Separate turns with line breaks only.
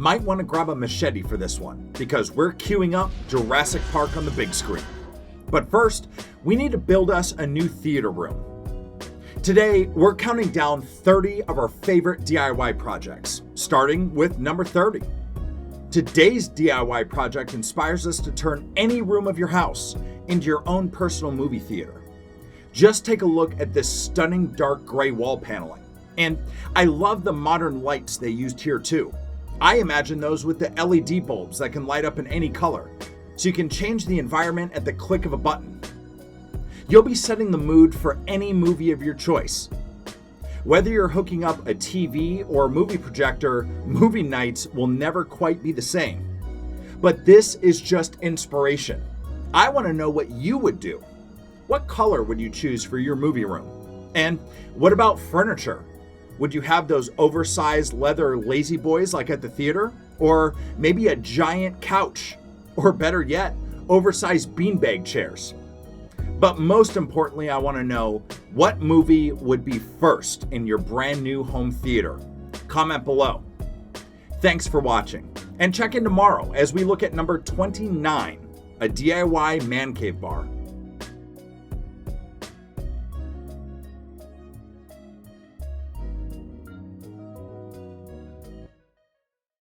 Might want to grab a machete for this one, because we're queuing up Jurassic Park on the big screen. But first, we need to build us a new theater room. Today, we're counting down 30 of our favorite DIY projects, starting with number 30. Today's DIY project inspires us to turn any room of your house into your own personal movie theater. Just take a look at this stunning dark gray wall paneling. And I love the modern lights they used here too. I imagine those with the LED bulbs that can light up in any color, so you can change the environment at the click of a button. You'll be setting the mood for any movie of your choice. Whether you're hooking up a TV or a movie projector, movie nights will never quite be the same. But this is just inspiration. I want to know what you would do. What color would you choose for your movie room? And what about furniture? Would you have those oversized leather lazy boys like at the theater? Or maybe a giant couch? Or better yet, oversized beanbag chairs? But most importantly, I want to know, what movie would be first in your brand new home theater? Comment below. Thanks for watching, and check in tomorrow as we look at number 29, a DIY man cave bar.